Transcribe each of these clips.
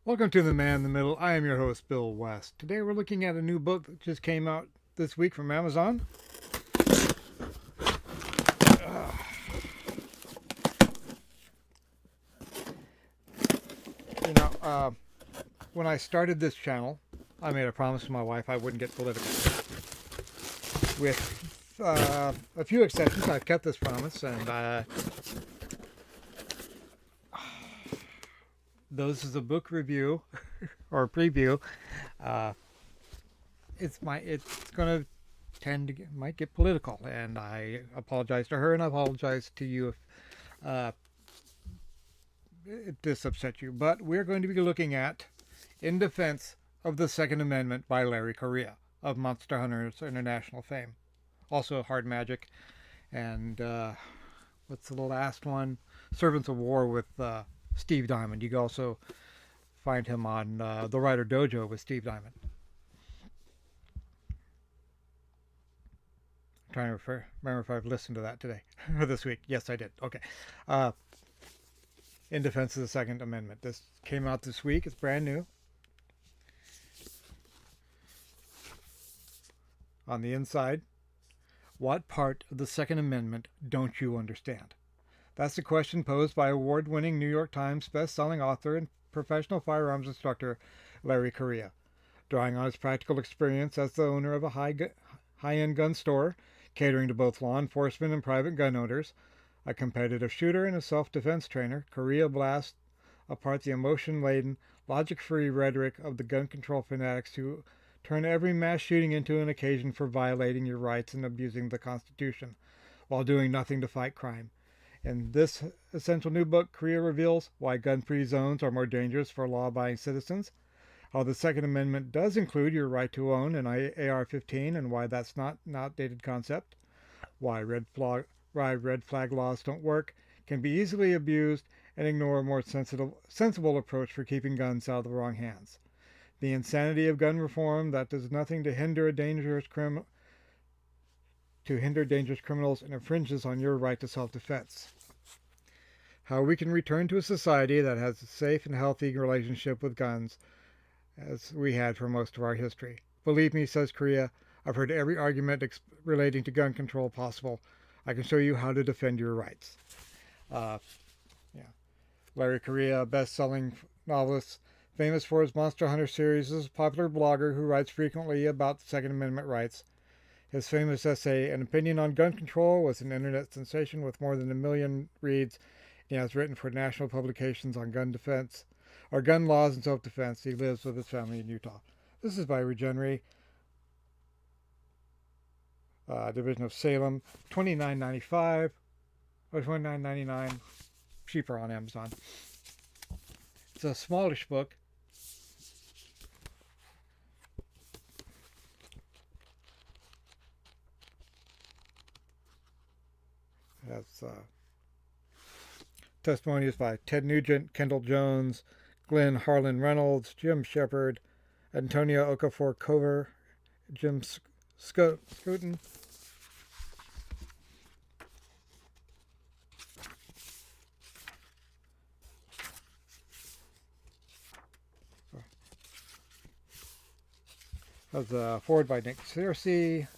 Welcome to The Man in the Middle. I am your host, Bill West. Today we're looking at a new book that just came out this week from Amazon. You know, when I started this channel, I made a promise to my wife I wouldn't get political. With a few exceptions, I've kept this promise, and this is a book review or preview. Uh, it's gonna might get political, and I apologize to her, and I apologize to you if this upset you. But we're going to be looking at In Defense of the Second Amendment by Larry Correia of Monster Hunters International fame. Also Hard Magic, and what's the last one? Servants of War with Steve Diamond. You can also find him on The Writer Dojo with Steve Diamond. I'm trying to remember if I've listened to that today or this week. Yes, I did. Okay. In Defense of the Second Amendment. This came out this week. It's brand new. On the inside, what part of the Second Amendment don't you understand? That's the question posed by award-winning New York Times best-selling author and professional firearms instructor Larry Correia. Drawing on his practical experience as the owner of a high-end gun store, catering to both law enforcement and private gun owners, a competitive shooter and a self-defense trainer, Correia blasts apart the emotion-laden, logic-free rhetoric of the gun control fanatics who turn every mass shooting into an occasion for violating your rights and abusing the Constitution, while doing nothing to fight crime. In this essential new book, Correia reveals why gun-free zones are more dangerous for law-abiding citizens, how the Second Amendment does include your right to own an AR-15 and why that's not an outdated concept, why red flag laws don't work, can be easily abused, and ignore a more sensible approach for keeping guns out of the wrong hands. The insanity of gun reform that does nothing to hinder dangerous criminals and infringes on your right to self-defense. How we can return to a society that has a safe and healthy relationship with guns as we had for most of our history. Believe me, says Correia, I've heard every argument relating to gun control possible. I can show you how to defend your rights. Yeah. Larry Correia, a best-selling novelist, famous for his Monster Hunter series, is a popular blogger who writes frequently about the Second Amendment rights. His famous essay, An Opinion on Gun Control, was an internet sensation with more than 1 million reads. He has written for national publications on gun defense, or gun laws and self-defense. He lives with his family in Utah. This is by Regenery, Division of Salem, $29.95 or $29.99, cheaper on Amazon. It's a smallish book. It has testimonies by Ted Nugent, Kendall Jones, Glenn Harlan Reynolds, Jim Shepard, Antonio Okafor Cover, Jim Scooten. That was forward by Nick Searcy,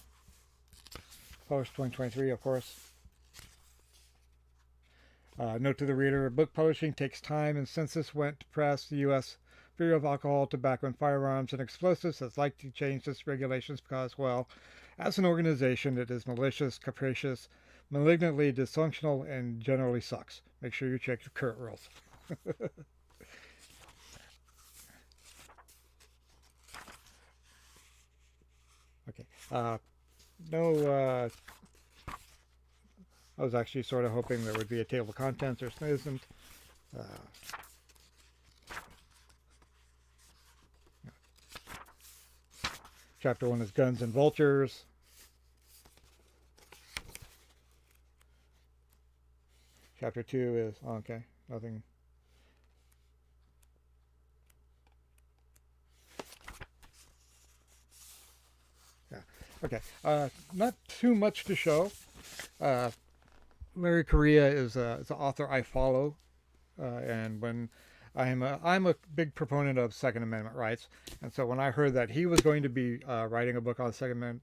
published 2023, of course. Note to the reader, book publishing takes time, and since this went to press, the U.S. Bureau of Alcohol, Tobacco, and Firearms and Explosives has likely to change its regulations because, well, as an organization, it is malicious, capricious, malignantly dysfunctional, and generally sucks. Make sure you check the current rules. Okay. I was actually sort of hoping there would be a table of contents. There isn't. Chapter 1 is Guns and Vultures. Chapter 2 is, okay, nothing. Yeah, okay. Not too much to show. Larry Correia is an author I follow, and when I'm a big proponent of Second Amendment rights, and so when I heard that he was going to be writing a book on the Second Amendment,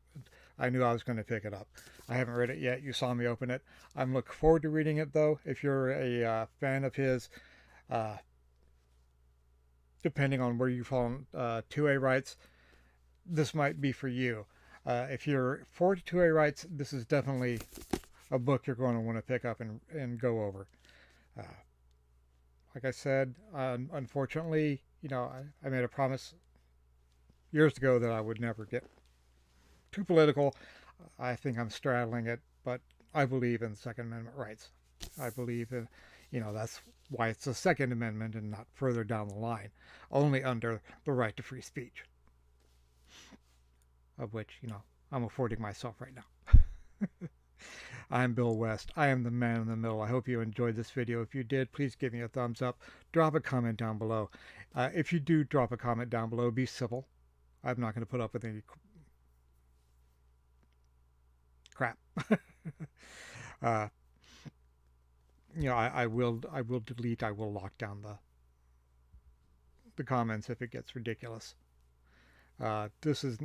I knew I was going to pick it up. I haven't read it yet. You saw me open it. I'm looking forward to reading it, though. If you're a fan of his, uh, depending on where you fall on 2A rights, this might be for you. If you're for 2A rights, this is definitely a book you're going to want to pick up and go over. Uh, like I said, unfortunately, I made a promise years ago that I would never get too political. I think I'm straddling it, but I believe in Second Amendment rights. I believe in, that's why it's the Second Amendment and not further down the line, only under the right to free speech, of which, I'm affording myself right now. I'm Bill West. I am the man in the middle. I hope you enjoyed this video. If you did, please give me a thumbs up. Drop a comment down below. If you do drop a comment down below, be civil. I'm not going to put up with any crap. uh, I will delete. I will lock down the comments if it gets ridiculous. This is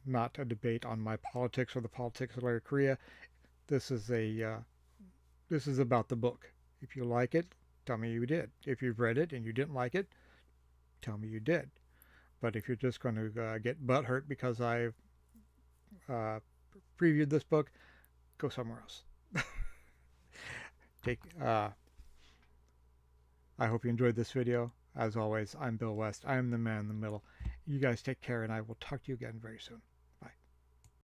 not a debate on my politics or the politics of Larry Correia. This is this is about the book. If you like it, tell me you did. If you've read it and you didn't like it, tell me you did. But if you're just going to get butthurt because I've previewed this book, go somewhere else. I hope you enjoyed this video. As always, I'm Bill West. I am the man in the middle. You guys take care, and I will talk to you again very soon.